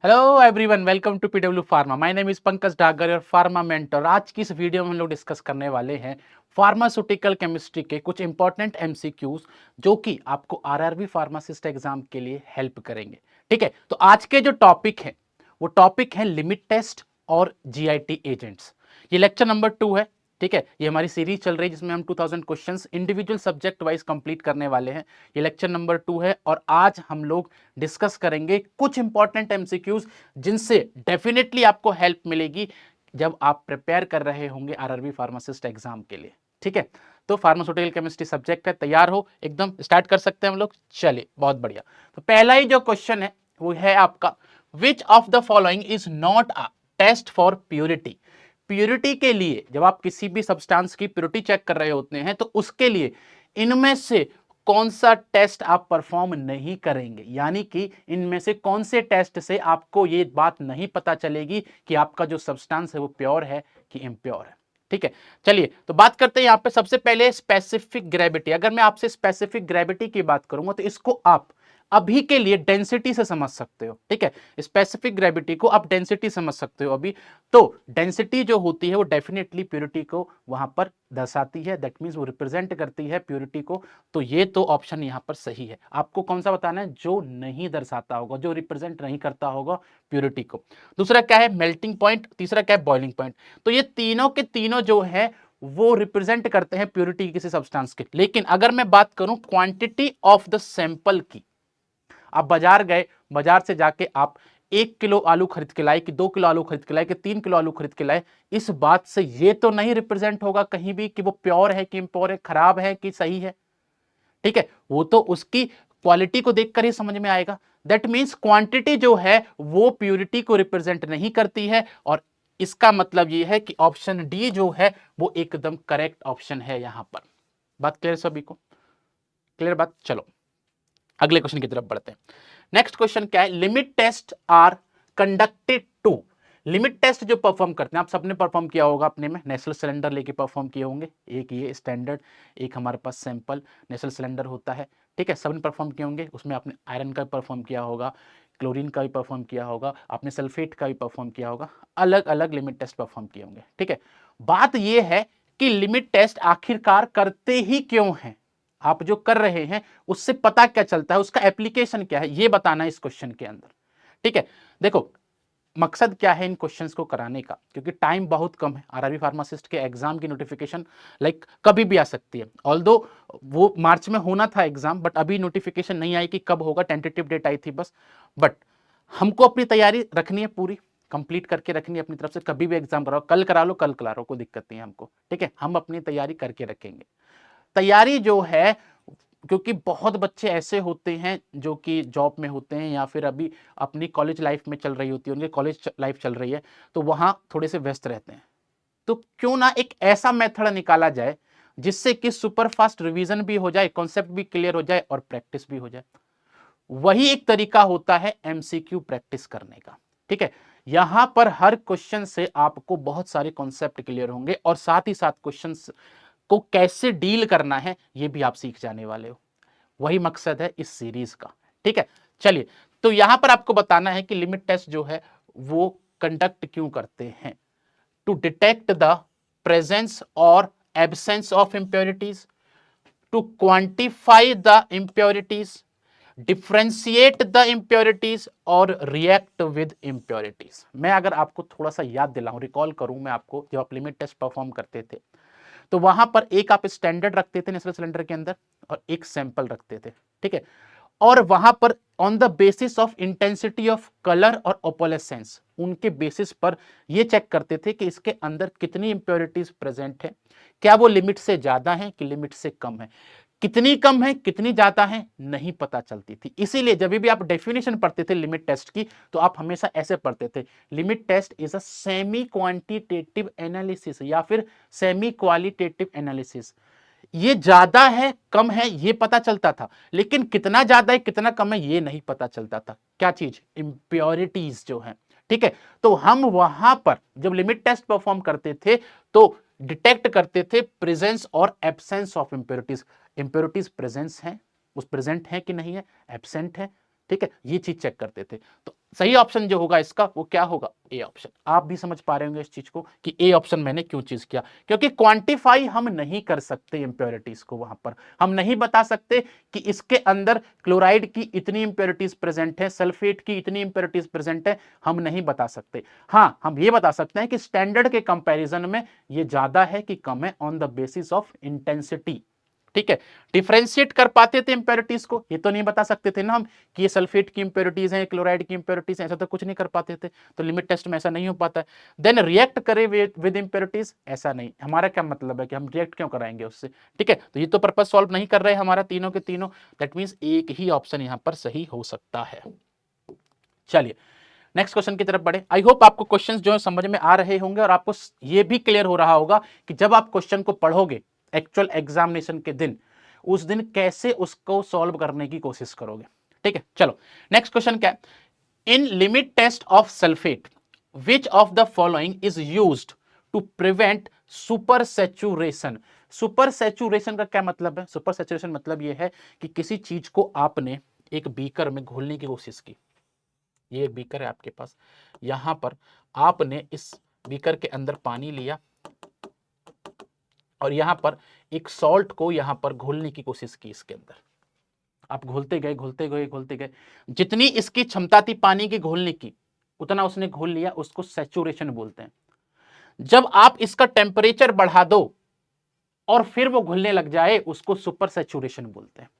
Hello everyone, welcome to PW pharma. My name is Pankaj Dagar और pharma mentor. आज की इस वीडियो में हम लोग डिस्कस करने वाले हैं फार्मास्यूटिकल केमिस्ट्री के कुछ इंपॉर्टेंट एमसीक्यूज जो कि आपको आरआरबी फार्मासिस्ट एग्जाम के लिए हेल्प करेंगे। ठीक है, तो आज के जो टॉपिक है वो टॉपिक है लिमिट टेस्ट और जीआईटी एजेंट्स। ये लेक्चर नंबर 2 है। ठीक है, ये हमारी सीरीज चल रही है जिसमें हम 2000 questions individual subject wise complete करने वाले हैं। ये लेक्चर नंबर 2 है और आज हम लोग डिस्कस करेंगे कुछ इंपॉर्टेंट एमसीक्यूज जिनसे डेफिनेटली आपको हेल्प मिलेगी जब आप प्रिपेयर कर रहे होंगे आरआरबी फार्मासिस्ट एग्जाम के लिए। ठीक है, तो फार्मास्यूटिकल केमिस्ट्री सब्जेक्ट है, तैयार हो एकदम, स्टार्ट कर सकते हैं हम लोग। चलिए, बहुत बढ़िया। तो पहला ही जो क्वेश्चन है वो है आपका, which of the following is not a test for purity. Purity के लिए जब आप किसी भी सब्सटेंस की प्योरिटी चेक कर रहे होते हैं तो उसके लिए इनमें से कौन सा टेस्ट आप परफॉर्म नहीं करेंगे, यानी कि इनमें से कौन से टेस्ट से आपको ये बात नहीं पता चलेगी कि आपका जो सब्सटेंस है वो प्योर है कि इम्प्योर है। ठीक है, चलिए तो बात करते हैं यहां पे सबसे पहले स्पेसिफिक ग्रेविटी। अगर मैं आपसे स्पेसिफिक ग्रेविटी की बात करूंगा तो इसको आप अभी के लिए डेंसिटी से समझ सकते हो। ठीक है, स्पेसिफिक ग्रेविटी को आप डेंसिटी समझ सकते हो अभी। तो डेंसिटी जो होती है वो डेफिनेटली प्योरिटी को वहां पर दर्शाती है, दैट मींस वो रिप्रेजेंट करती है प्योरिटी को। तो ये तो ऑप्शन यहां पर सही है। आपको कौन सा बताना है? जो नहीं दर्शाता होगा, जो रिप्रेजेंट नहीं करता होगा प्योरिटी को। दूसरा क्या है? Melting point. तीसरा क्या है? Boiling point. तो ये तीनों के तीनों जो है वो रिप्रेजेंट करते हैं प्योरिटी किसी सब्सटेंस के। लेकिन अगर मैं बात करूं क्वांटिटी ऑफ द सैंपल की, आप बाजार गए, बाजार से जाके आप 1 किलो आलू खरीद के लाए कि 2 किलो आलू खरीद के लाए कि 3 किलो आलू खरीद के लाए, इस बात से ये तो नहीं रिप्रेजेंट होगा कहीं भी कि वो प्योर है कि इम्प्योर है, खराब है कि सही है। ठीक है, वो तो उसकी क्वालिटी को देखकर ही समझ में आएगा। दैट मीन्स क्वांटिटी जो है वो प्योरिटी को रिप्रेजेंट नहीं करती है। और इसका मतलब ये है कि ऑप्शन डी जो है वो एकदम करेक्ट ऑप्शन है यहां पर। बात क्लियर सभी को? क्लियर बात? चलो अगले क्वेश्चन की तरफ बढ़ते हैं। नेक्स्ट क्वेश्चन क्या है? Limit test are conducted to. Limit test जो परफॉर्म करते हैं, आप सबने परफॉर्म किया होगा अपने में, नेशनल सिलेंडर लेके परफॉर्म किए होंगे। एक ये स्टैंडर्ड, एक हमारे पास सैंपल नेशनल सिलेंडर होता है। ठीक है, सबने परफॉर्म किए होंगे। उसमें आपने आयरन का परफॉर्म किया होगा, क्लोरीन का भी परफॉर्म किया होगा, आपने सल्फेट का भी परफॉर्म किया होगा, अलग अलग लिमिट टेस्ट परफॉर्म किए होंगे। ठीक है, बात यह है कि लिमिट टेस्ट आखिरकार करते ही क्यों हैं, आप जो कर रहे हैं उससे पता क्या चलता है, उसका एप्लीकेशन क्या है, ये बताना है इस क्वेश्चन के अंदर। ठीक है, देखो मकसद क्या है इन क्वेश्चंस को कराने का, क्योंकि टाइम बहुत कम है। आरआरबी फार्मासिस्ट के एग्जाम की नोटिफिकेशन कभी भी आ सकती है। ऑल्दो वो मार्च में होना था एग्जाम, बट अभी नोटिफिकेशन नहीं आई कि कब होगा, टेंटेटिव डेट आई थी बस। बट हमको अपनी तैयारी रखनी है, पूरी कंप्लीट करके रखनी है अपनी तरफ से। कभी भी एग्जाम कराओ, कल करा लो, कल करा लो, कोई दिक्कत नहीं है हमको। ठीक है, हम अपनी तैयारी करके रखेंगे। तैयारी जो है, क्योंकि बहुत बच्चे ऐसे होते हैं जो कि जॉब में होते हैं या फिर अभी अपनी कॉलेज लाइफ में चल रही होती है, उनकी कॉलेज लाइफ चल रही है, तो वहां थोड़े से व्यस्त रहते हैं। तो क्यों ना एक ऐसा मेथड निकाला जाए जिससे कि सुपर फास्ट रिवीजन भी हो जाए, कॉन्सेप्ट भी क्लियर हो जाए और प्रैक्टिस भी हो जाए। वही एक तरीका होता है एमसीक्यू प्रैक्टिस करने का। ठीक है, यहां पर हर क्वेश्चन से आपको बहुत सारे कॉन्सेप्ट क्लियर होंगे और साथ ही साथ क्वेश्चन को कैसे डील करना है ये भी आप सीख जाने वाले हो। वही मकसद है इस सीरीज का। ठीक है, चलिए तो यहां पर आपको बताना है कि लिमिट टेस्ट जो है वो कंडक्ट क्यों करते हैं। टू डिटेक्ट द प्रेजेंस और absence of impurities, to quantify the impurities, differentiate the impurities और रिएक्ट विद इंप्योरिटीज। मैं अगर आपको थोड़ा सा याद दिलाऊं, रिकॉल करूं मैं आपको, जब आप लिमिट टेस्ट परफॉर्म करते थे तो वहां पर एक आप स्टैंडर्ड रखते थे नेशनल सिलेंडर के अंदर और एक सैंपल रखते थे। ठीक है, और वहां पर on the basis of intensity of colour और ओपोलेसेंस, उनके बेसिस पर यह चेक करते थे कि इसके अंदर कितनी इंप्योरिटीज प्रेजेंट है, क्या वो लिमिट से ज्यादा है कि लिमिट से कम है। कितनी कम है कितनी ज्यादा है नहीं पता चलती थी। इसीलिए जब भी आप डेफिनेशन पढ़ते थे लिमिट टेस्ट की तो आप हमेशा ऐसे पढ़ते थे, limit test is a semi quantitative analysis या फिर सेमी क्वालिटेटिव एनालिसिस। ये ज्यादा है कम है ये पता चलता था, लेकिन कितना ज्यादा है कितना कम है ये नहीं पता चलता था। क्या चीज? इंप्योरिटीज जो है। ठीक है, तो हम वहां पर जब लिमिट टेस्ट परफॉर्म करते थे तो डिटेक्ट करते थे प्रेजेंस और absence of impurities. Impurities presence है, उस प्रेजेंट है कि नहीं है, एब्सेंट है। ठीक है, ये चीज चेक करते थे। तो सही ऑप्शन जो होगा इसका वो क्या होगा, ए ऑप्शन। आप भी समझ पा रहे होंगे इस चीज को कि ए ऑप्शन मैंने क्यों चीज किया, क्योंकि क्वांटिफाई हम नहीं कर सकते इंप्योरिटीज को, वहां पर हम नहीं बता सकते कि इसके अंदर क्लोराइड की इतनी इंप्योरिटीज प्रेजेंट है, सल्फेट की इतनी इंप्योरिटीज प्रेजेंट है, हम नहीं बता सकते। हाँ, हम ये बता सकते हैं कि स्टैंडर्ड के कंपैरिजन में ये ज्यादा है कि कम है, on the basis of intensity. ठीक है, डिफरेंशिएट कर पाते थे इंप्योरिटीज को, ये तो नहीं बता सकते थे ना हम कि ये सल्फेट की इंप्योरिटीज हैं, क्लोराइड की इंप्योरिटीज हैं, ऐसा तो कुछ नहीं कर पाते थे, तो लिमिट टेस्ट में ऐसा नहीं हो पाता है। देन रिएक्ट करे विद इंप्योरिटीज, ऐसा नहीं। हमारा क्या मतलब है कि हम रिएक्ट क्यों कराएंगे उससे। ठीक है, तो ये तो पर्पस सॉल्व नहीं कर रहे हमारा तीनों के तीनों, दैट मीन्स एक ही ऑप्शन यहां पर सही हो सकता है। चलिए नेक्स्ट क्वेश्चन की तरफ बढ़े। आई होप आपको क्वेश्चंस जो है समझ में आ रहे होंगे और आपको ये भी क्लियर हो रहा होगा कि जब आप क्वेश्चन को पढ़ोगे एक्चुअल एग्जामिनेशन के दिन, उस दिन कैसे उसको सॉल्व करने की कोशिश करोगे। ठीक है, चलो नेक्स्ट क्वेश्चन क्या है। In limit test of sulphate which of the following is used to prevent super saturation. Super saturation का क्या मतलब है। सुपर सैचुरेशन मतलब यह है कि किसी चीज को आपने एक बीकर में घोलने की कोशिश की, ये एक बीकर है आपके पास, यहां पर आपने इस बीकर के अंदर पानी लिया और यहां पर एक सॉल्ट को यहां पर घोलने की कोशिश की, इसके अंदर आप घोलते गए घोलते गए घोलते गए, जितनी इसकी क्षमता थी पानी की घोलने की उतना उसने घोल लिया, उसको सैचुरेशन बोलते हैं। जब आप इसका टेम्परेचर बढ़ा दो और फिर वो घुलने लग जाए, उसको सुपर सैचुरेशन बोलते हैं।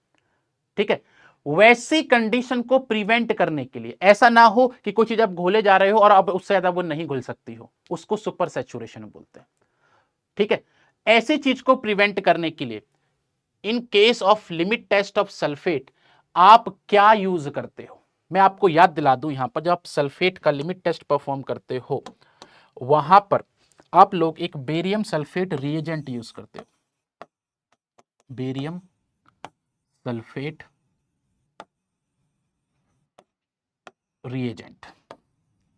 ठीक है, वैसी कंडीशन को प्रिवेंट करने के लिए, ऐसा ना हो कि कोई चीज आप घोले जा रहे हो और अब उससे ज्यादा वो नहीं घुल सकती हो, उसको सुपर सैचुरेशन बोलते हैं। ठीक है, ऐसी चीज को प्रिवेंट करने के लिए in case of limit test of sulphate आप क्या यूज करते हो। मैं आपको याद दिला दूं, यहां पर जब आप सल्फेट का लिमिट टेस्ट परफॉर्म करते हो वहां पर आप लोग एक बेरियम सल्फेट रिएजेंट यूज करते हो। Barium sulphate reagent,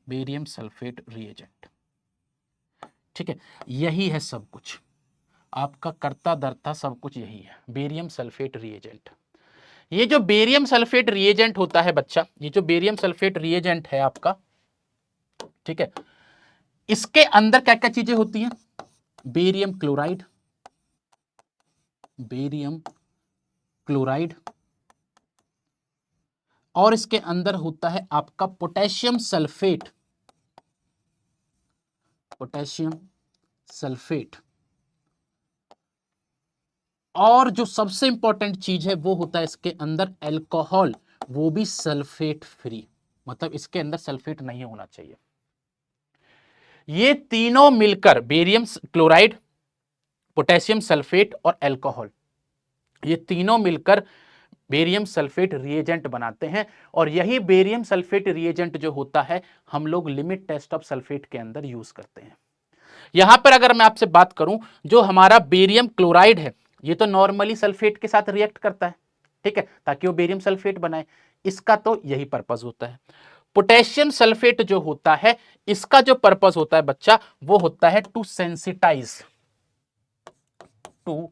barium sulphate reagent. ठीक है, यही है सब कुछ, आपका करता धरता सब कुछ यही है, बेरियम सल्फेट रिएजेंट। ये जो बेरियम सल्फेट रिएजेंट होता है बच्चा, ये जो बेरियम सल्फेट रिएजेंट है आपका, ठीक है, इसके अंदर क्या क्या चीजें होती हैं। बेरियम क्लोराइड, बेरियम क्लोराइड, और इसके अंदर होता है आपका पोटेशियम सल्फेट, पोटेशियम सल्फेट, और जो सबसे इंपॉर्टेंट चीज है वो होता है इसके अंदर अल्कोहल, वो भी सल्फेट फ्री, मतलब इसके अंदर सल्फेट नहीं होना चाहिए। ये तीनों मिलकर बेरियम क्लोराइड, पोटेशियम सल्फेट और अल्कोहल, ये तीनों मिलकर बेरियम सल्फेट रिएजेंट बनाते हैं। और यही बेरियम सल्फेट रिएजेंट जो होता है हम लोग लिमिट टेस्ट ऑफ सल्फेट के अंदर यूज करते हैं। यहां पर अगर मैं आपसे बात करूं, जो हमारा बेरियम क्लोराइड है ये तो नॉर्मली सल्फेट के साथ रिएक्ट करता है, ठीक है, ताकि वो बेरियम सल्फेट बनाए, इसका तो यही पर्पस होता है। पोटेशियम सल्फेट जो होता है, इसका जो पर्पस होता है बच्चा, वो होता है to sensitize, to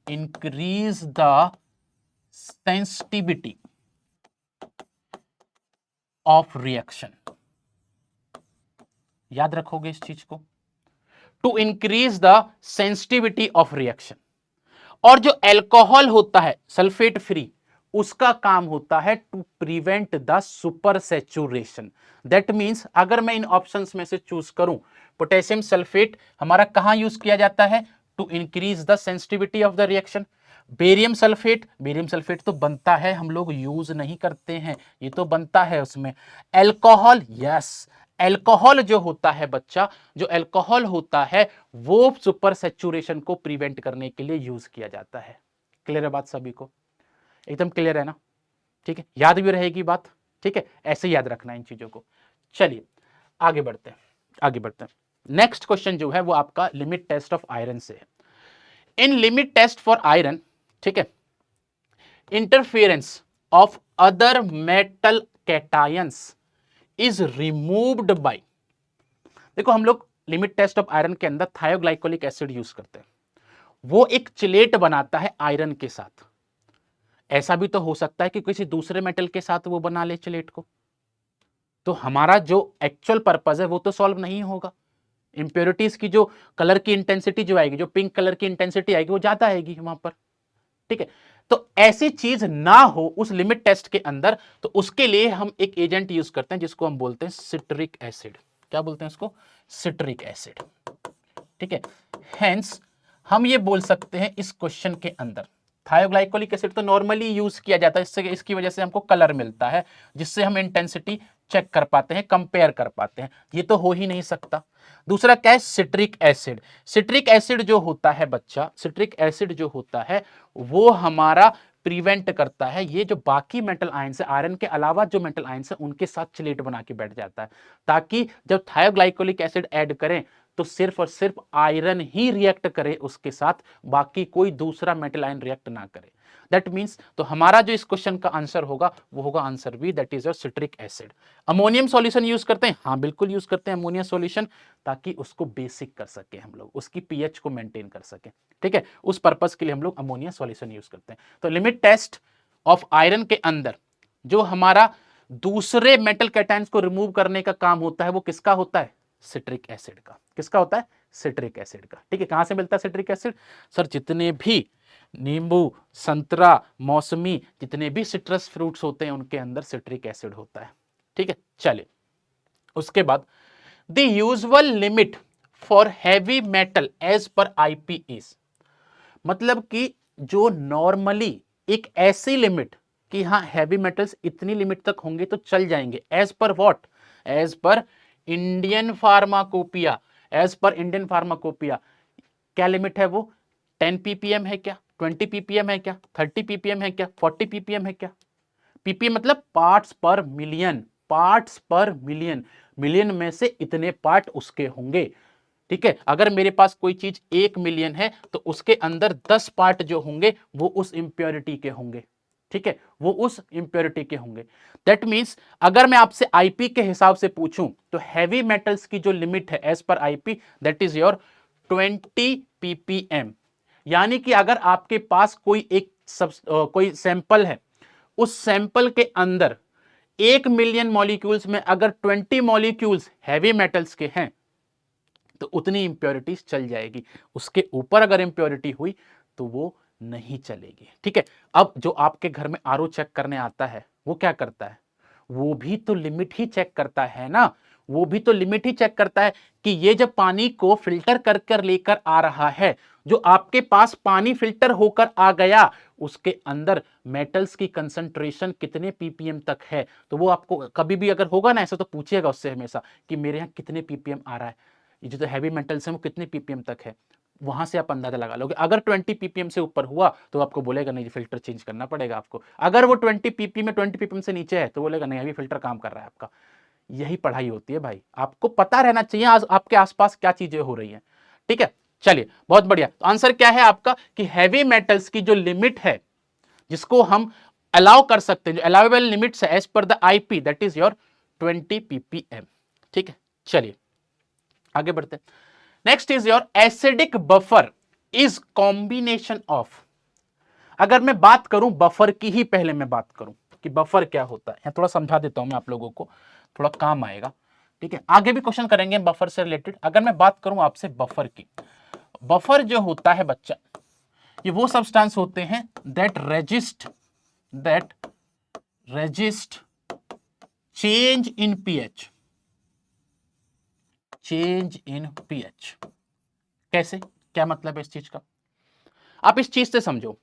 increase the sensitivity of reaction. याद रखोगे इस चीज को, to increase the sensitivity of reaction. और जो अल्कोहल होता है सल्फेट फ्री, उसका काम होता है to prevent the super saturation. That means अगर मैं इन ऑप्शंस में से चूज करूं, पोटेशियम सल्फेट हमारा कहां यूज किया जाता है, to increase the sensitivity of the reaction. Barium sulphate, barium sulphate तो बनता है, हम लोग यूज नहीं करते हैं, ये तो बनता है उसमें। अल्कोहल, यस, अल्कोहल जो होता है बच्चा, जो अल्कोहल होता है वो सुपर सैचुरेशन को प्रिवेंट करने के लिए यूज किया जाता है। क्लियर है बात सभी को, एकदम क्लियर है ना। ठीक है, याद भी रहेगी बात। ठीक है, ऐसे याद रखना इन चीजों को। चलिए आगे बढ़ते हैं, आगे बढ़ते हैं। नेक्स्ट क्वेश्चन जो है वो आपका लिमिट टेस्ट ऑफ आयरन से है। In limit test for iron, ठीक है, interference of other metal cations is removed by, देखो हम लोग लिमिट टेस्ट ऑफ आयरन के अंदर थायोग्लाइकोलिक एसिड यूज करते हैं, वो एक चिलेट बनाता है आयरन के साथ। ऐसा भी तो हो सकता है कि किसी दूसरे मेटल के साथ वो बना ले चिलेट को, तो हमारा जो एक्चुअल पर्पज है वो तो सॉल्व नहीं होगा। इंप्योरिटीज की जो कलर की इंटेंसिटी जो आएगी, जो पिंक कलर की इंटेंसिटी आएगी, वो ज्यादा आएगी वहां पर। ठीक है, तो ऐसी चीज ना हो उस लिमिट टेस्ट के अंदर, तो उसके लिए हम एक एजेंट यूज करते हैं जिसको हम बोलते हैं सिट्रिक एसिड। क्या बोलते हैं इसको? Citric acid. ठीक है, हेंस हम ये बोल सकते हैं इस क्वेश्चन के अंदर थायोग्लाइकोलिक एसिड तो नॉर्मली यूज किया जाता है, इससे इसकी वजह से हमको कलर मिलता है, जिससे हम इंटेंसिटी चेक कर पाते हैं, कंपेयर कर पाते हैं। ये तो हो ही नहीं सकता। दूसरा क्या है? Citric acid. सिट्रिक एसिड जो होता है बच्चा, सिट्रिक एसिड जो होता है वो हमारा प्रिवेंट करता है ये जो बाकी मेटल आयंस है, आयरन के अलावा जो मेटल आयंस है उनके साथ चिलेट बना के बैठ जाता है, ताकि जब थायोग्लाइकोलिक एसिड ऐड करें तो सिर्फ और सिर्फ आयरन ही रिएक्ट करे उसके साथ, बाकी कोई दूसरा मेटल आयन रिएक्ट ना करे। दैट मींस तो हमारा जो इस क्वेश्चन का आंसर होगा वो होगा answer B, that is your citric acid. Ammonium solution use करते हैं? हाँ बिल्कुल यूज करते हैं अमोनियम सॉल्यूशन, ताकि उसको बेसिक कर सके हम लोग, उसकी पीएच को मेंटेन कर सके। ठीक है, उस पर्पस के लिए हम लोग अमोनियम सॉल्यूशन यूज करते हैं। तो लिमिट टेस्ट ऑफ आयरन के अंदर जो हमारा दूसरे मेटल कैटायंस को रिमूव करने का काम होता है वो किसका होता है? सिट्रिक एसिड का। किसका होता है? सिट्रिक एसिड का। ठीक है, कहां से मिलता है सिट्रिक एसिड? सर जितने भी नींबू, संतरा, मौसमी, जितने भी सिट्रस फ्रूट्स होते हैं उनके अंदर सिट्रिक एसिड होता है। ठीक है, चलिए उसके बाद the usual limit for heavy metal as per IP is, मतलब कि जो नॉर्मली एक ऐसी लिमिट कि हाँ हैवी मेटल्स इतनी लिमिट तक होंगे तो चल जाएंगे, as per what? As per Indian pharmacopoeia. As per Indian pharmacopoeia क्या लिमिट है वो? 10 ppm है क्या? 20 ppm है क्या? 30 ppm है क्या? 40 ppm है क्या? ppm मतलब पार्ट्स पर मिलियन। पार्ट्स पर मिलियन, मिलियन में से इतने पार्ट उसके होंगे। ठीक है, अगर मेरे पास कोई चीज 1 मिलियन है तो उसके अंदर 10 पार्ट जो होंगे वो उस इंप्योरिटी के होंगे। ठीक है, वो उस इंप्योरिटी के होंगे। दैट मींस अगर मैं आपसे आईपी के हिसाब से पूछूं तो हैवी मेटल्स की जो लिमिट है as per IP, that is your 20 ppm। यानी कि अगर आपके पास कोई एक कोई सैंपल है, उस सैंपल के अंदर 1 मिलियन मॉलिक्यूल्स में अगर 20 मॉलिक्यूल्स हैवी मेटल्स के हैं तो उतनी इंप्योरिटीज चल जाएगी। उसके ऊपर अगर इंप्योरिटी हुई तो वो नहीं चलेगी। ठीक है, अब जो आपके घर में आरओ चेक करने आता है वो क्या करता है? वो भी तो लिमिट ही चेक करता है ना। वो भी तो लिमिट ही चेक करता है कि ये जब पानी को फिल्टर कर कर लेकर आ रहा है, जो आपके पास पानी फिल्टर होकर आ गया उसके अंदर मेटल्स की कंसंट्रेशन कितने पीपीएम तक है, तो वो आपको कभी भी अगर होगा ना ऐसा तो पूछिएगा उससे हमेशा कि मेरे यहाँ कितने पीपीएम आ रहा है, ये जो हैवी मेटल्स हैं वो कितने पीपीएम तक है। वहां से आप अंदाजा लगा लोगे। अगर 20 पीपीएम से ऊपर हुआ तो आपको बोलेगा नहीं फिल्टर चेंज करना पड़ेगा आपको। अगर वो 20 पीपीएम में 20 पीपीएम से नीचे है तो बोलेगा नहीं अभी फिल्टर काम कर रहा है आपका। यही पढ़ाई होती है भाई, आपको पता रहना चाहिए आपके आसपास क्या चीजें हो रही हैं। ठीक है, चलिए बहुत बढ़िया। तो आंसर क्या है आपका कि हैवी मेटल्स की जो लिमिट है जिसको हम अलाउ कर सकते हैं, जो अलाउेबल लिमिट्स है as per the IP, that is your 20 ppm. ठीक है, चलिए आगे बढ़ते हैं। Next is your acidic buffer is combination of. अगर मैं बात करूं बफर की ही, पहले मैं बात करूं कि बफर क्या होता है, थोड़ा समझा देता हूं मैं आप लोगों को, थोड़ा काम आएगा। ठीक है, आगे भी क्वेश्चन करेंगे बफर से रिलेटेड। अगर मैं बात करूं आपसे बफर की, बफर जो होता है बच्चा, ये वो सब्सटेंस होते हैं that resist change in pH. Change in pH कैसे? क्या मतलब है इस चीज का? आप इस चीज से समझो,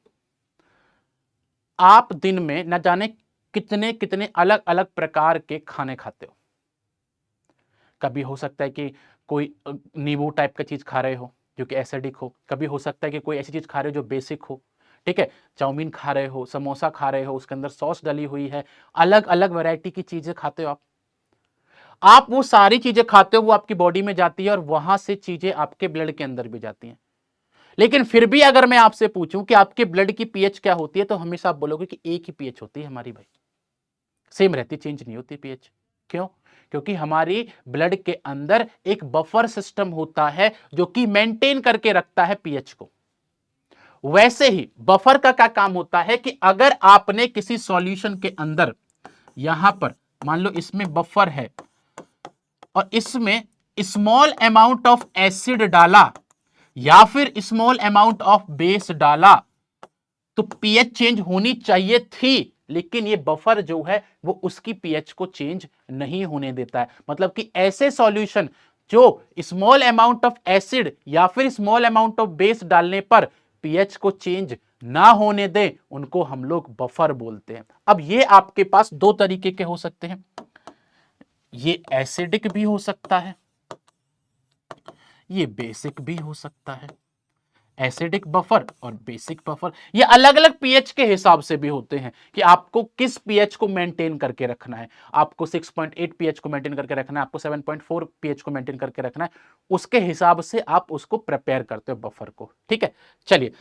आप दिन में न जाने कितने कितने अलग अलग प्रकार के खाने खाते हो। कभी हो सकता है कि कोई नींबू टाइप का चीज खा रहे हो जो कि एसिडिक हो, कभी हो सकता है कि कोई ऐसी चीज खा रहे हो जो बेसिक हो। ठीक है, चाउमीन खा रहे हो, समोसा खा रहे हो, उसके अंदर सॉस डली हुई है, अलग अलग वैरायटी की चीजें खाते हो आप वो सारी चीजें खाते हो, वो आपकी बॉडी में जाती है और वहां से चीजें आपके ब्लड के अंदर भी जाती हैं। लेकिन फिर भी अगर मैं आपसे पूछूं कि आपके ब्लड की पीएच क्या होती है तो हमेशा आप बोलोगे कि एक ही पीएच होती है हमारी भाई, सेम रहती, चेंज नहीं होती पीएच। क्यों? क्योंकि हमारी ब्लड के अंदर एक बफर सिस्टम होता है जो कि मेंटेन करके रखता है पीएच को। वैसे ही बफर का क्या काम होता है कि अगर आपने किसी सॉल्यूशन के अंदर यहां पर मान लो इसमें बफर है और इसमें स्मॉल अमाउंट ऑफ एसिड डाला या फिर स्मॉल अमाउंट ऑफ बेस डाला, तो पीएच चेंज होनी चाहिए थी, लेकिन ये बफर जो है वो उसकी पीएच को चेंज नहीं होने देता है। मतलब कि ऐसे सॉल्यूशन जो स्मॉल अमाउंट ऑफ एसिड या फिर स्मॉल अमाउंट ऑफ बेस डालने पर पीएच को चेंज ना होने दे, उनको हम लोग बफर बोलते हैं। अब ये आपके पास दो तरीके के हो सकते हैं, ये एसिडिक भी हो सकता है, ये बेसिक भी हो सकता है। एसिडिक बफर और बेसिक बफर ये अलग अलग पीएच के हिसाब से भी होते हैं कि आपको किस पीएच को मेंटेन करके रखना है। आपको 6.8 पीएच को मेंटेन करके रखना है, आपको 7.4 पीएच को मेंटेन करके रखना है, उसके हिसाब से आप उसको प्रिपेयर करते हो बफर को। ठीक है, चलिए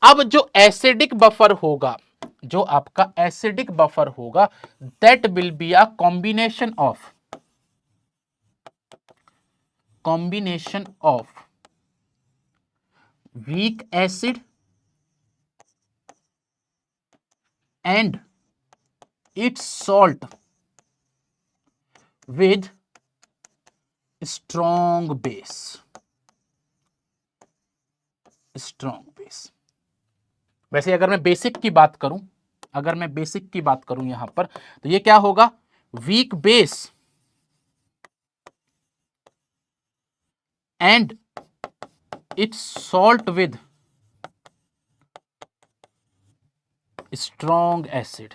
अब जो एसिडिक बफर होगा, जो आपका एसिडिक बफर होगा, that will be a combination of weak acid and its salt with strong base. वैसे अगर मैं बेसिक की बात करूं, यहां पर, तो ये क्या होगा, weak base and it's salt with strong acid,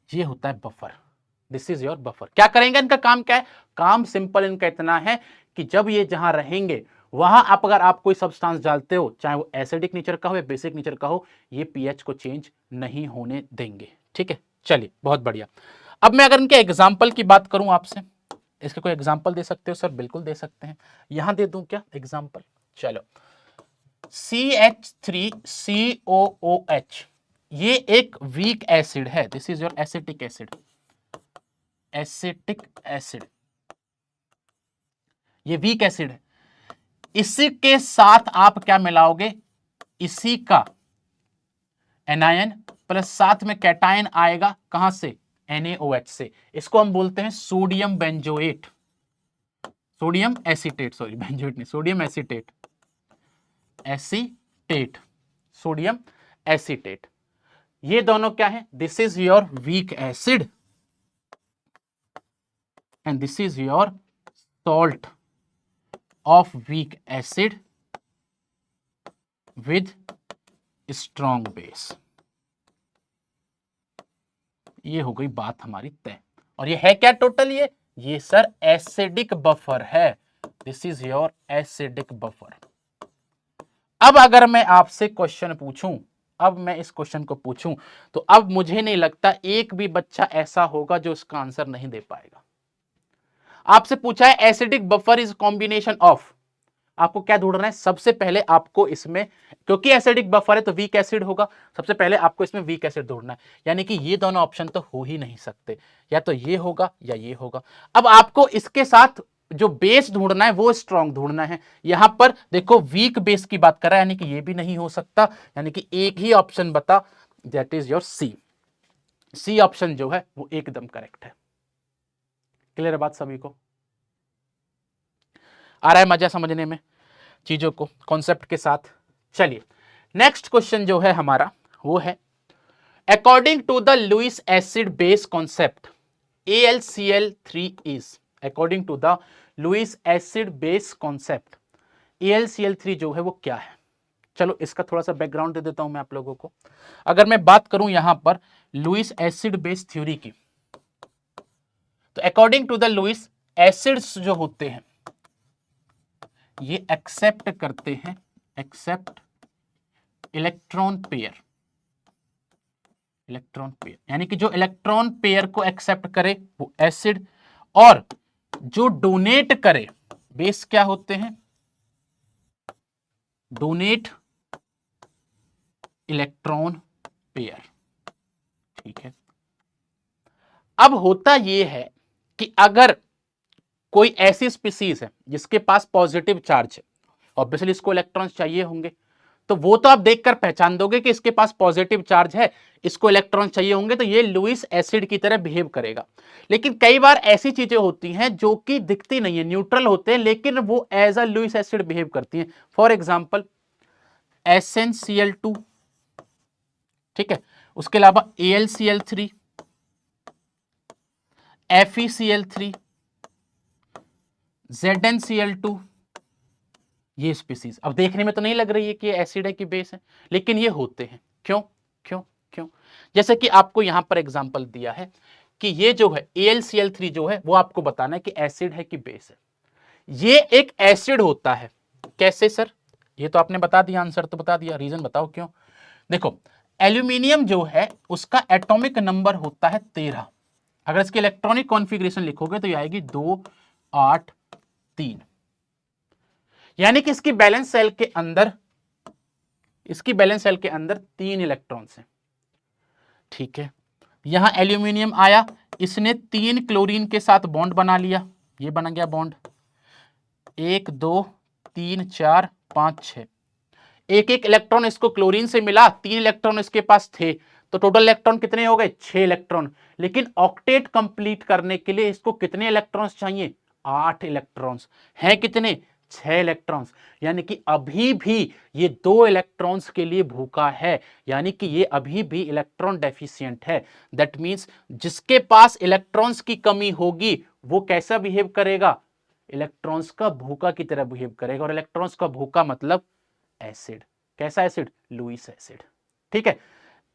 ये होता है buffer. This is your buffer. क्या करेंगे, इनका काम क्या है, काम सिंपल इनका इतना है कि जब ये जहां रहेंगे वहां अगर आप कोई सब्सटेंस डालते हो, चाहे वो एसिडिक नेचर का हो या बेसिक नेचर का हो, ये पीएच को चेंज नहीं होने देंगे। ठीक है, चलिए बहुत बढ़िया। अब मैं अगर इनके एग्जाम्पल की बात करूं आपसे, इसके कोई एग्जाम्पल दे सकते हो सर? बिल्कुल दे सकते हैं। यहां दे दूं क्या एग्जाम्पल? चलो, CH3COOH, ये एक वीक एसिड है। This is your acetic acid, ये वीक एसिड है। इसी के साथ आप क्या मिलाओगे, इसी का एनायन प्लस साथ में कैटायन आएगा, कहां से, NaOH से। इसको हम बोलते हैं sodium benzoate, sodium acetate, sorry benzoate नहीं, सोडियम एसीटेट, सोडियम एसीटेट। ये दोनों क्या है, this is your weak acid and this is your salt of weak acid with strong base. ये हो गई बात हमारी तय। और ये है क्या टोटल, ये सर एसिडिक बफर है। This is your acidic buffer. अब अगर मैं आपसे क्वेश्चन पूछूं, अब मैं इस क्वेश्चन को पूछूं, तो अब मुझे नहीं लगता एक भी बच्चा ऐसा होगा जो इसका आंसर नहीं दे पाएगा। आपसे पूछा है acidic buffer is combination of, आपको क्या ढूंढना है, सबसे पहले आपको इसमें, क्योंकि एसिडिक बफर है तो वीक एसिड होगा, सबसे पहले आपको इसमें वीक एसिड ढूंढना है। यानी कि ये दोनों ऑप्शन तो हो ही नहीं सकते, या तो ये होगा या ये होगा। अब आपको इसके साथ जो बेस ढूंढना है वो स्ट्रॉन्ग ढूंढना है। यहां पर देखो वीक बेस की बात कर रहा है, यानी कि ये भी नहीं हो सकता, यानी कि एक ही ऑप्शन बता, that is your C option जो है वो एकदम करेक्ट है। क्लियर है बात सभी को? आ रहा है मजा समझने में चीजों को कॉन्सेप्ट के साथ? चलिए नेक्स्ट क्वेश्चन जो है हमारा वो है, according to the Lewis acid base concept AlCl3 is, according to the Lewis acid base concept AlCl3 जो है वो क्या है? चलो इसका थोड़ा सा बैकग्राउंड दे देता हूं मैं आप लोगों को। अगर मैं बात करूं यहां पर लुईस एसिड बेस थ्योरी की, तो according to the Lewis, acids जो होते हैं ये एक्सेप्ट करते हैं, एक्सेप्ट इलेक्ट्रॉन पेयर, यानी कि जो इलेक्ट्रॉन पेयर को एक्सेप्ट करे वो एसिड, और जो डोनेट करे, बेस क्या होते हैं, डोनेट इलेक्ट्रॉन पेयर। ठीक है, अब होता यह है कि अगर कोई ऐसी स्पीसीज है जिसके पास पॉजिटिव चार्ज है, ऑब्वियसली इसको इलेक्ट्रॉन्स चाहिए होंगे, तो वो तो आप देखकर पहचान दोगे कि इसके पास पॉजिटिव चार्ज है, इसको इलेक्ट्रॉन चाहिए होंगे, तो ये लुईस एसिड की तरह बिहेव करेगा। लेकिन कई बार ऐसी चीजें होती हैं जो कि दिखती नहीं है, न्यूट्रल होते हैं, लेकिन वो as a Lewis acid behave करती हैं। फॉर एग्जाम्पल SnCl2, ठीक है, उसके अलावा AlCl3, FeCl3, ZnCl2, ये स्पीसीज अब देखने में तो नहीं लग रही है कि ये एसिड है कि बेस है, लेकिन ये होते हैं। क्यों क्यों क्यों? जैसे कि आपको यहां पर एग्जांपल दिया है कि ये जो है AlCl3 जो है वो आपको बताना है कि एसिड है कि बेस है। ये एक एसिड होता है। कैसे सर? ये तो आपने बता दिया, आंसर तो बता दिया, रीजन बताओ क्यों। देखो, एल्यूमिनियम जो है उसका एटॉमिक नंबर होता है 13। अगर इसकी इलेक्ट्रॉनिक कॉन्फ़िगरेशन लिखोगे तो ये आएगी 2 8 3, यानी कि इसकी बैलेंस सेल के अंदर, इसकी बैलेंस सेल के अंदर 3 इलेक्ट्रॉन्स हैं। ठीक है, यहां एल्यूमिनियम आया, इसने 3 क्लोरीन के साथ बॉन्ड बना लिया, ये बन गया बॉन्ड 1 2 3 4 5 6। एक एक इलेक्ट्रॉन इसको क्लोरीन से मिला, 3 इलेक्ट्रॉन इसके पास थे, तो टोटल इलेक्ट्रॉन कितने हो गए? 6 इलेक्ट्रॉन। लेकिन ऑक्टेट कंप्लीट करने के लिए इसको कितने इलेक्ट्रॉन्स चाहिए? 8 इलेक्ट्रॉन्स। हैं कितने? 6 इलेक्ट्रॉन्स। यानी कि अभी भी ये 2 इलेक्ट्रॉन्स के लिए भूखा है, यानी कि ये अभी भी इलेक्ट्रॉन डेफिशिएंट है। दैट मींस जिसके पास इलेक्ट्रॉन्स की कमी होगी वो कैसा बिहेव करेगा? इलेक्ट्रॉन्स का भूखा की तरह बिहेव करेगा। और इलेक्ट्रॉन्स का भूखा मतलब एसिड। कैसा एसिड? Lewis acid. ठीक है,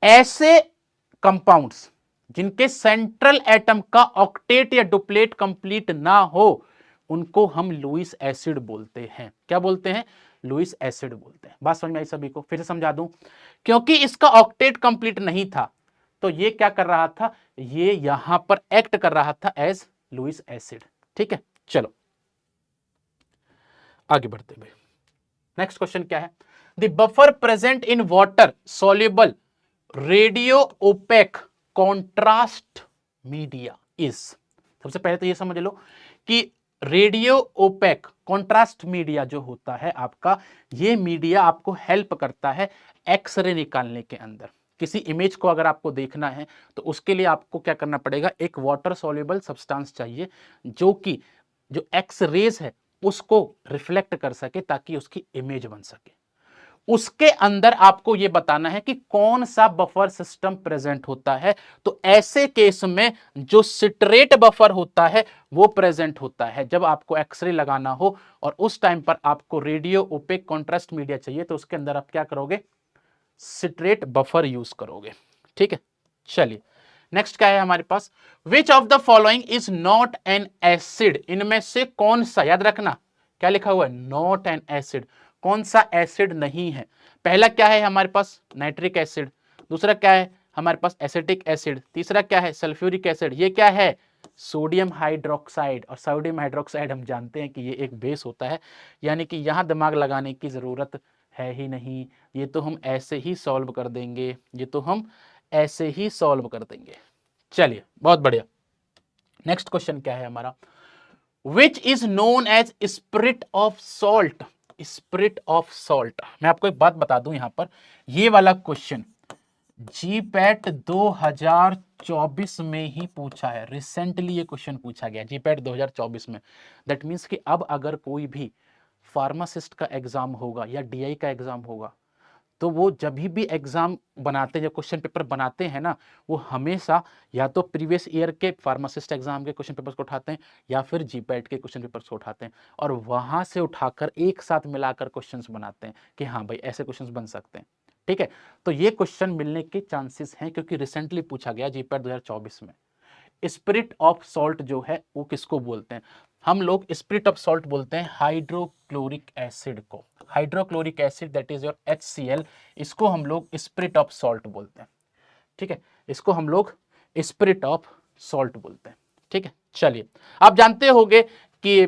ऐसे कंपाउंड्स जिनके सेंट्रल एटम का ऑक्टेट या डुप्लेट कंप्लीट ना हो उनको हम लुईस एसिड बोलते हैं। क्या बोलते हैं? लुईस एसिड बोलते हैं। बात समझ में आई सभी को? फिर से समझा दूं, क्योंकि इसका ऑक्टेट कंप्लीट नहीं था तो ये क्या कर रहा था? ये यहां पर एक्ट कर रहा था एज लुईस एसिड। ठीक है, चलो आगे बढ़ते हुए नेक्स्ट क्वेश्चन क्या है? The buffer present in water soluble radio OPEC contrast media is. सबसे पहले तो ये समझ लो कि रेडियो ओपेक कॉन्ट्रास्ट मीडिया जो होता है आपका, ये मीडिया आपको हेल्प करता है एक्सरे निकालने के अंदर। किसी इमेज को अगर आपको देखना है तो उसके लिए आपको क्या करना पड़ेगा? एक वाटर सॉल्युबल सब्सटेंस चाहिए जो कि जो एक्स रेज है उसको रिफ्लेक्ट कर सके ताकि उसकी इमेज बन सके। उसके अंदर आपको यह बताना है कि कौन सा बफर सिस्टम प्रेजेंट होता है। तो ऐसे केस में जो सिट्रेट बफर होता है वो प्रेजेंट होता है जब आपको एक्सरे लगाना हो और उस टाइम पर आपको रेडियो ओपेक कॉन्ट्रास्ट मीडिया चाहिए, तो उसके अंदर आप क्या करोगे? सिट्रेट बफर यूज करोगे। ठीक है, चलिए नेक्स्ट क्या है हमारे पास? Which of the following is not an acid? इनमें से कौन सा, याद रखना क्या लिखा हुआ है? Not an acid. कौन सा एसिड नहीं है? पहला क्या है हमारे पास? Nitric acid. दूसरा क्या है हमारे पास? Acetic acid. तीसरा क्या है? Sulphuric acid. ये क्या है? Sodium hydroxide. और सोडियम हाइड्रोक्साइड हम जानते हैं कि ये एक बेस होता है, यानी कि यहां दिमाग लगाने की जरूरत है ही नहीं, ये तो हम ऐसे ही सॉल्व कर देंगे, ये तो हम ऐसे ही सॉल्व कर देंगे। चलिए बहुत बढ़िया। नेक्स्ट क्वेश्चन क्या है हमारा? Which is known as spirit of salt? Spirit of salt, मैं आपको एक बात बता दूं यहां पर, ये वाला क्वेश्चन जीपैट 2024 में ही पूछा है। रिसेंटली ये क्वेश्चन पूछा गया जीपैट 2024 में। दैट मीन्स कि अब अगर कोई भी फार्मासिस्ट का एग्जाम होगा या डीआई का एग्जाम होगा तो वो जब भी एग्जाम बनाते हैं, जब क्वेश्चन पेपर बनाते हैं ना, वो हमेशा या तो प्रीवियस ईयर के फार्मासिस्ट एग्जाम के क्वेश्चन पेपर्स को उठाते हैं या फिर जीपैट के क्वेश्चन पेपर्स को उठाते हैं और वहां से उठाकर एक साथ मिलाकर क्वेश्चंस बनाते हैं कि हाँ भाई ऐसे क्वेश्चंस बन सकते हैं। ठीक है, तो ये क्वेश्चन मिलने के चांसेस हैं क्योंकि रिसेंटली पूछा गया जीपैट 2024 में। स्पिरिट ऑफ सॉल्ट जो है वो किसको बोलते हैं? हम लोग स्पिरिट ऑफ सॉल्ट बोलते हैं हाइड्रोक्लोरिक एसिड को। Hydrochloric acid that is your HCl, इसको हम लोग स्पिरिट ऑफ सॉल्ट बोलते हैं। ठीक है, इसको हम लोग स्पिरिट ऑफ सॉल्ट बोलते हैं। ठीक है, चलिए आप जानते होंगे कि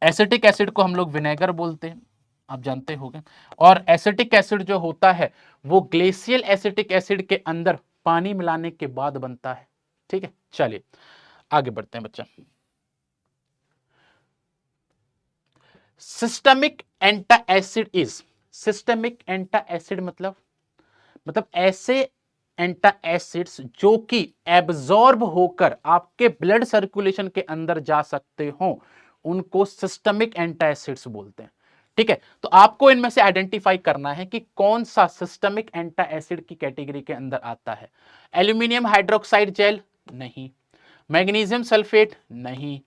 एसिटिक एसिड को हम लोग विनेगर बोलते हैं, आप जानते होंगे। और एसिटिक एसिड जो होता है वो ग्लेशियल एसिटिक एसिड के अंदर पानी मिलाने के बाद बनता है। ठीक है, चलिए आगे बढ़ते हैं बच्चा। Systemic antacid is, systemic antacid मतलब ऐसे एंटा एसिड्स जो कि एब्जॉर्ब होकर आपके ब्लड सर्कुलेशन के अंदर जा सकते हो, उनको सिस्टमिक एंटा एसिड्स बोलते हैं। ठीक है, तो आपको इनमें से आइडेंटिफाई करना है कि कौन सा सिस्टमिक एंटा एसिड की कैटेगरी के अंदर आता है। एल्यूमिनियम हाइड्रोक्साइड जेल नहीं, मैग्नीशियम सल्फेट नहीं,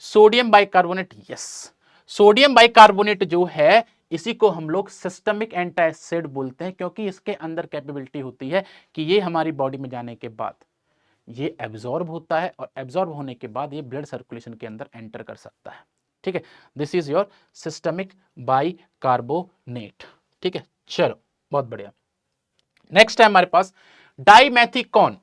sodium bicarbonate yes. Sodium bicarbonate जो है इसी को हम लोग सिस्टमिक एंटा एसिड बोलते हैं, क्योंकि इसके अंदर कैपेबिलिटी होती है कि ये हमारी बॉडी में जाने के बाद ये एब्जॉर्ब होता है और एब्जॉर्ब होने के बाद ये ब्लड सर्कुलेशन के अंदर एंटर कर सकता है। ठीक है, this is your systemic bicarbonate. ठीक है, चलो बहुत बढ़िया। नेक्स्ट है हमारे पास dimethicone.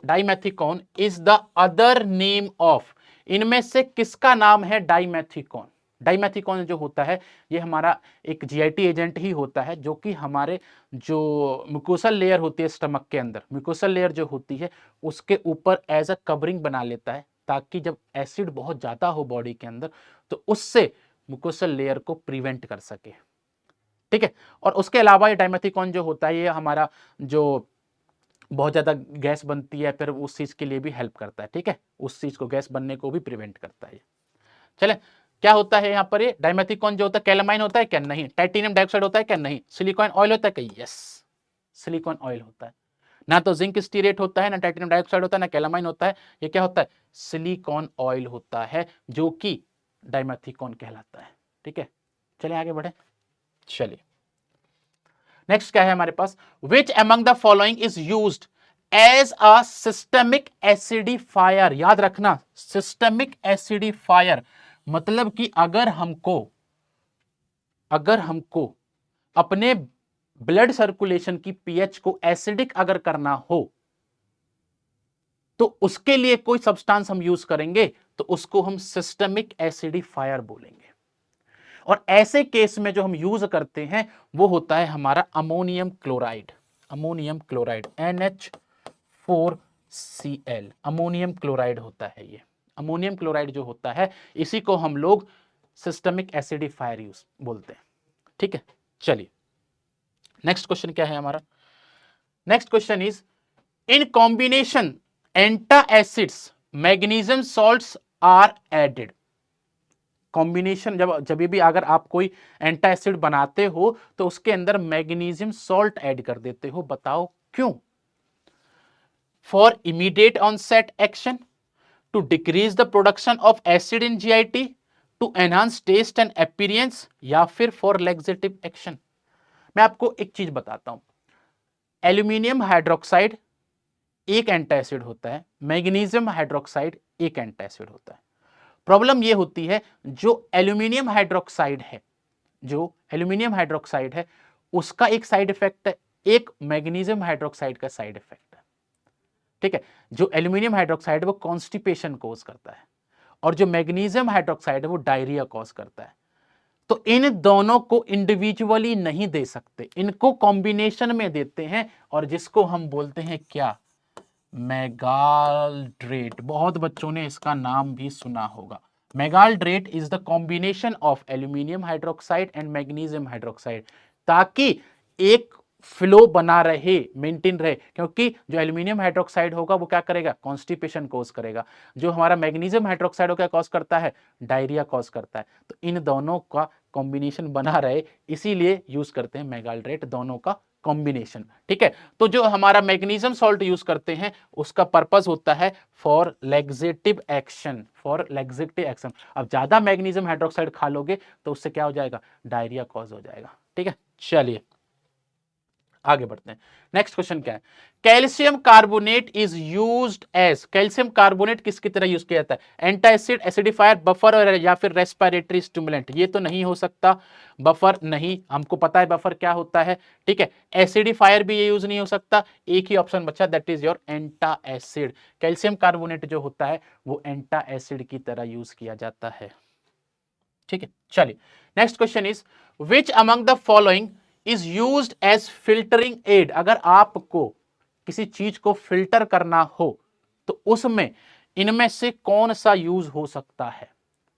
Dimethicone is the other name of, इनमें से किसका नाम है डाइमेथिकॉन? डाइमेथिकॉन जो होता है ये हमारा एक जीआईटी एजेंट ही होता है, जो कि हमारे जो म्यूकोसल लेयर होती है स्टमक के अंदर, म्यूकोसल लेयर जो होती है उसके ऊपर एज अ कवरिंग बना लेता है, ताकि जब एसिड बहुत ज्यादा हो बॉडी के अंदर तो उससे म्यूकोसल लेयर को प्रिवेंट कर सके। ठीक है, और उसके अलावा ये डाइमेथिकॉन जो होता है ये हमारा जो बहुत ज्यादा गैस बनती है फिर उस चीज के लिए भी हेल्प करता है। ठीक है, उस चीज को गैस बनने को भी प्रिवेंट करता है। चले, क्या होता है यहाँ पर? ये डाइमेथिकॉन जो होता है कैलामाइन होता है क्या? नहीं। टाइटेनियम डाइऑक्साइड होता है क्या? नहीं। सिलिकॉन ऑयल होता है क्या? यस, सिलिकॉन ऑयल होता है। ना तो जिंक स्टीरेट होता है, ना टाइटेनियम डाइऑक्साइड होता है, ना कैलामाइन होता है। ये क्या होता है? सिलिकॉन ऑयल होता है, जो कि डाइमेथिकॉन कहलाता है। ठीक है, चलिए आगे बढ़े। चलिए नेक्स्ट क्या है हमारे पास? Which among the following is used as a systemic acidifier. याद रखना, सिस्टमिक एसिडिफायर मतलब कि अगर हमको अपने ब्लड सर्कुलेशन की पीएच को एसिडिक अगर करना हो तो उसके लिए कोई सब्सटेंस हम यूज करेंगे तो उसको हम सिस्टमिक एसिडिफायर बोलेंगे। और ऐसे केस में जो हम यूज करते हैं वो होता है हमारा ammonium chloride. Ammonium chloride NH4Cl, ammonium chloride होता है ये। अमोनियम क्लोराइड जो होता है इसी को हम लोग सिस्टमिक एसिडिफायर यूज बोलते हैं। ठीक है, चलिए नेक्स्ट क्वेश्चन क्या है हमारा? Next question is in combination antacids magnesium salts are added. Combination जब भी अगर आप कोई एंटा एसिड बनाते हो तो उसके अंदर मैग्नीशियम सॉल्ट ऐड कर देते हो, बताओ क्यों? For immediate onset action, to decrease the production of acid in GIT, to enhance taste and appearance, या फिर फॉर लैक्सेटिव एक्शन। मैं आपको एक चीज बताता हूं, एल्यूमिनियम हाइड्रोक्साइड एक एंटा एसिड होता है, मैग्नीशियम हाइड्रोक्साइड एक एंटा एसिड होता है। प्रॉब्लम यह होती है जो एल्यूमिनियम हाइड्रोक्साइड है, जो एल्यूमिनियम हाइड्रोक्साइड है उसका एक साइड इफेक्ट है, एक मैग्नीशियम हाइड्रोक्साइड का साइड इफेक्ट है। ठीक है, जो एल्यूमिनियम हाइड्रोक्साइड है वो कॉन्स्टिपेशन कॉज करता है और जो मैग्नीशियम हाइड्रोक्साइड है वो डायरिया कॉज करता है। तो इन दोनों को इंडिविजुअली नहीं दे सकते, इनको कॉम्बिनेशन में देते हैं और जिसको हम बोलते हैं क्या? मेगाल्ड्रेट। बहुत बच्चों ने इसका नाम भी सुना होगा। मेगाल्ड्रेट is the combination of aluminium hydroxide and magnesium hydroxide, ताकि एक फ्लो बना रहे, मेंटेन रहे, क्योंकि जो एल्यूमिनियम हाइड्रोक्साइड होगा वो क्या करेगा? कॉन्स्टिपेशन कॉज करेगा। जो हमारा मैग्नीशियम हाइड्रोक्साइड क्या कॉज करता है? डायरिया कॉज करता है। तो इन दोनों का कॉम्बिनेशन बना रहे इसीलिए यूज करते हैं मेगाल्ड्रेट, दोनों का कॉम्बिनेशन। ठीक है, तो जो हमारा मैग्नीशियम सॉल्ट यूज करते हैं उसका पर्पस होता है for laxative action, for laxative action. अब ज्यादा मैग्नीशियम हाइड्रोक्साइड खा लोगे तो उससे क्या हो जाएगा? डायरिया कॉज हो जाएगा। ठीक है, चलिए आगे बढ़ते हैं। नेक्स्ट क्वेश्चन क्या है? Calcium carbonate is used as, calcium carbonate किसकी तरह यूज किया जाता है? एंटा एसिड, एसिडिफायर, बफर और या फिर रेस्पिरेटरी स्टिमुलेंट? ये तो नहीं हो सकता, बफर नहीं, हमको पता है बफर क्या होता है। ठीक है, एसिडिफायर भी ये यूज नहीं हो सकता, एक ही ऑप्शन बचा that is your antacid. Calcium carbonate जो होता है वो एंटा एसिड की तरह यूज किया जाता है। ठीक है, चलिए next question is which among the following is used as filtering aid. अगर आपको किसी चीज को फिल्टर करना हो तो उसमें इनमें से कौन सा यूज हो सकता है?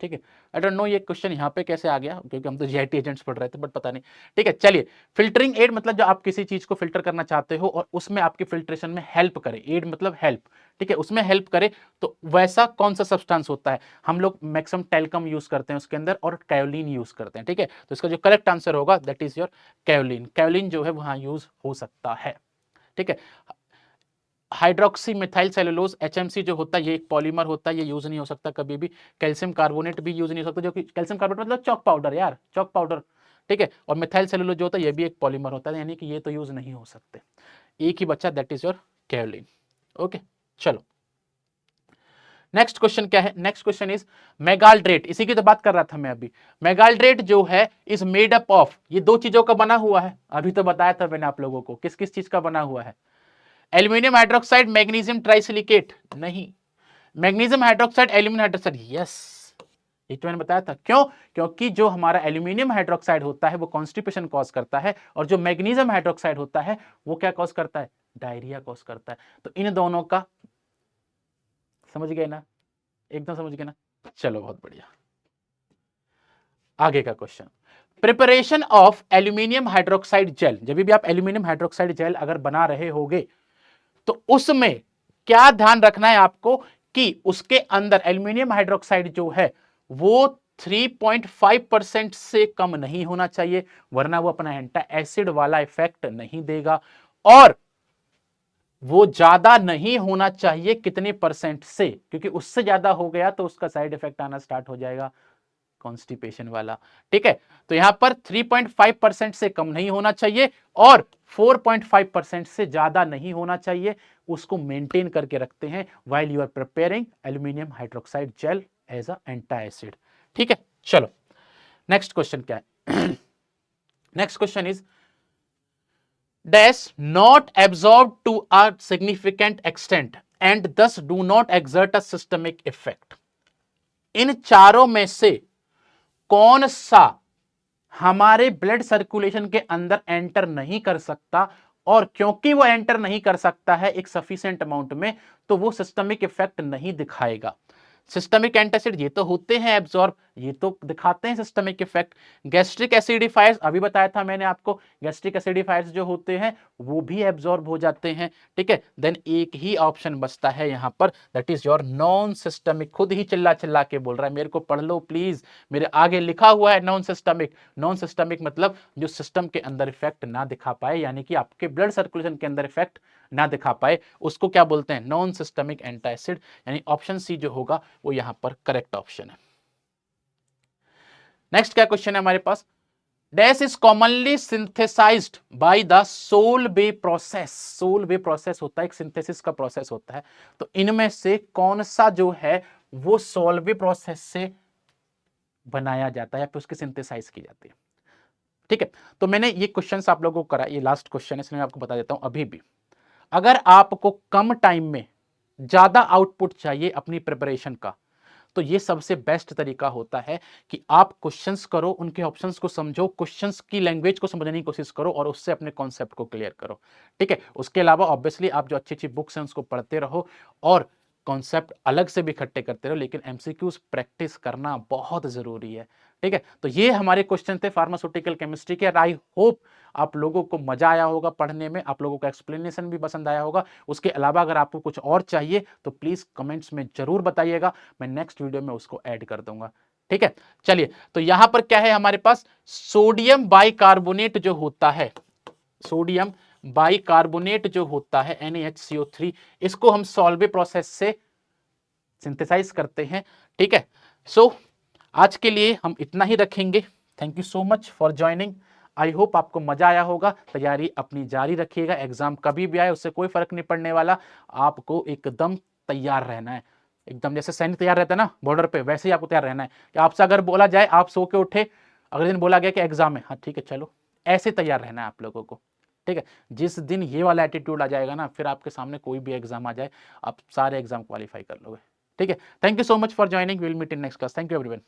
ठीक है। आई डोंट नो ये क्वेश्चन यहाँ पे कैसे आ गया, क्योंकि हम तो जीआईटी एजेंट्स पढ़ रहे थे, बट पता नहीं। ठीक है, चलिए। फिल्टरिंग एड मतलब जो आप किसी चीज को फिल्टर करना चाहते हो और उसमें आपके फिल्ट्रेशन में हेल्प करे, एड मतलब हेल्प, ठीक है, उसमें हेल्प करे, तो वैसा कौन सा सब्सटेंस होता है? हम लोग मैक्सिमम टेल्कम यूज करते हैं उसके अंदर, और कायोलिन यूज करते हैं। ठीक है, तो इसका जो करेक्ट आंसर होगा दैट इज योर कायोलिन। कायोलिन जो है वहां यूज हो सकता है। ठीक है। हाइड्रोक्सी मिथाइल सेलुलोज एचएमसी जो होता है ये एक पॉलीमर होता है, ये यूज नहीं हो सकता कभी भी। कैल्शियम कार्बोनेट भी यूज नहीं हो सकता, जो कि कैल्शियम कार्बोनेट मतलब चॉक पाउडर यार, चॉक पाउडर। ठीक है, और मिथाइल सेलुलोज जो होता है ये भी एक पॉलीमर होता है, यानी कि ये तो यूज नहीं हो सकते। एक ही बच्चा, दैट इज योर कायोलिन। ओके, चलो नेक्स्ट क्वेश्चन क्या है? नेक्स्ट क्वेश्चन इज मेगाल्ड्रेट, इसी की तो बात कर रहा था मैं अभी। मेगाल्ड्रेट जो है इज मेड अप ऑफ, ये दो चीजों का बना हुआ है, अभी तो बताया था मैंने आप लोगों को किस किस चीज का बना हुआ है। एल्यूमिनियम हाइड्रोक्साइड, मैग्नीशियम ट्राइसिलिकेट, नहीं। Magnesium hydroxide, aluminium hydroxide, yes, ये तो मैंने बताया था। क्यों? क्योंकि जो हमारा एल्यूमिनियम हाइड्रोक्साइड होता है वो कॉन्स्टिपेशन कॉज करता है, और जो मैग्नीशियम हाइड्रोक्साइड होता है वो क्या कॉज करता है? डायरिया कॉज करता है। तो इन दोनों का, समझ गए ना? एकदम समझ गए ना? चलो बहुत बढ़िया। आगे का question, preparation of aluminium hydroxide jail, जब भी आप एल्यूमिनियम हाइड्रोक्साइड जेल अगर बना रहे होगे तो उसमें क्या ध्यान रखना है आपको कि उसके अंदर एल्यूमिनियम हाइड्रोक्साइड जो है वो 3.5% से कम नहीं होना चाहिए, वरना वो अपना एंटी एसिड वाला इफेक्ट नहीं देगा। और वो ज्यादा नहीं होना चाहिए कितने परसेंट से, क्योंकि उससे ज्यादा हो गया तो उसका साइड इफेक्ट आना स्टार्ट हो जाएगा, कॉन्स्टिपेशन वाला। ठीक है, तो यहां पर 3.5% से कम नहीं होना चाहिए और 4.5% से ज्यादा नहीं होना चाहिए, उसको मेंटेन करके रखते हैं while you are preparing aluminium hydroxide gel as a anti acid. ठीक है, चलो नेक्स्ट क्वेश्चन क्या है? Next question is dash not absorb to a significant extent and thus do not exert a systemic effect. इन चारों में से कौन सा हमारे ब्लड सर्कुलेशन के अंदर एंटर नहीं कर सकता, और क्योंकि वो एंटर नहीं कर सकता है एक सफिशिएंट अमाउंट में, तो वो सिस्टमिक इफेक्ट नहीं दिखाएगा। सिस्टमिक एंटासिड ये तो होते हैं एब्जॉर्ब, ये तो दिखाते हैं सिस्टमिक इफेक्ट। गैस्ट्रिक एसिडिफायर्स अभी बताया था मैंने आपको, गैस्ट्रिक एसिडिफायर्स जो होते हैं वो भी एब्जॉर्ब हो जाते हैं। ठीक है, देन एक ही ऑप्शन बचता है यहां पर, that is your non systemic. खुद ही चिल्ला चिल्ला के बोल रहा है, मेरे को पढ़ लो प्लीज, मेरे आगे लिखा हुआ है नॉन सिस्टमिक। नॉन सिस्टमिक मतलब जो सिस्टम के अंदर इफेक्ट ना दिखा पाए, यानी कि आपके ब्लड सर्कुलेशन के अंदर इफेक्ट ना दिखा पाए, उसको क्या बोलते हैं? Non systemic antacid. यानी ऑप्शन सी जो होगा वो यहां पर करेक्ट ऑप्शन है। नेक्स्ट क्या क्वेश्चन है हमारे पास? Dash is commonly synthesized by the Solvay process. Solvay process होता है एक सिंथेसिस का प्रोसेस होता है, तो इनमें से कौन सा जो है वो सोलवे प्रोसेस से बनाया जाता है या फिर उसकी सिंथेसाइज की जाती है? ठीक है, तो मैंने ये क्वेश्चन आप लोगों को करा, ये लास्ट क्वेश्चन है इसलिए मैं आपको बता देता हूं अभी भी। अगर आपको कम टाइम में ज्यादा आउटपुट चाहिए अपनी प्रिपरेशन का, तो ये सबसे बेस्ट तरीका होता है कि आप क्वेश्चंस करो, उनके ऑप्शंस को समझो, क्वेश्चंस की लैंग्वेज को समझने की कोशिश करो और उससे अपने कॉन्सेप्ट को क्लियर करो। ठीक है, उसके अलावा ऑब्वियसली आप जो अच्छी अच्छी बुक्स हैं उसको पढ़ते रहो और कॉन्सेप्ट अलग से भी इकट्ठे करते रहो, लेकिन एमसीक्यूज प्रैक्टिस करना बहुत जरूरी है। ठीक है, तो ये हमारे क्वेश्चन थे फार्मास्यूटिकल केमिस्ट्री के। आई होप आप लोगों को मजा आया होगा पढ़ने में, आप लोगों का एक्सप्लेनेशन भी पसंद आया होगा। उसके अलावा अगर आपको कुछ और चाहिए तो प्लीज कमेंट्स में जरूर बताइएगा, मैं नेक्स्ट वीडियो में उसको ऐड कर दूंगा। ठीक है, चलिए, तो यहां पर क्या है हमारे पास? सोडियम बाइकार्बोनेट जो होता है, सोडियम बाइकार्बोनेट जो होता है NaHCO3, इसको हम सॉल्वे प्रोसेस से सिंथेसाइज करते हैं। ठीक है, सो आज के लिए हम इतना ही रखेंगे। Thank you so much for joining. I hope आपको मजा आया होगा। तैयारी अपनी जारी रखिएगा, एग्जाम कभी भी आए उससे कोई फर्क नहीं पड़ने वाला, आपको एकदम तैयार रहना है। एकदम जैसे सैनिक तैयार रहता है ना बॉर्डर पे, वैसे ही आपको तैयार रहना है कि आपसे अगर बोला जाए आप सो के उठे, अगले दिन बोला गया कि एग्जाम है, हाँ ठीक है चलो, ऐसे तैयार रहना है आप लोगों को। ठीक है, जिस दिन ये वाला एटीट्यूड आ जाएगा ना, फिर आपके सामने कोई भी एग्जाम आ जाए आप सारे एग्जाम क्वालिफाई कर लोगे। ठीक है, thank you so much for joining, will meet in next class. Thank you everyone.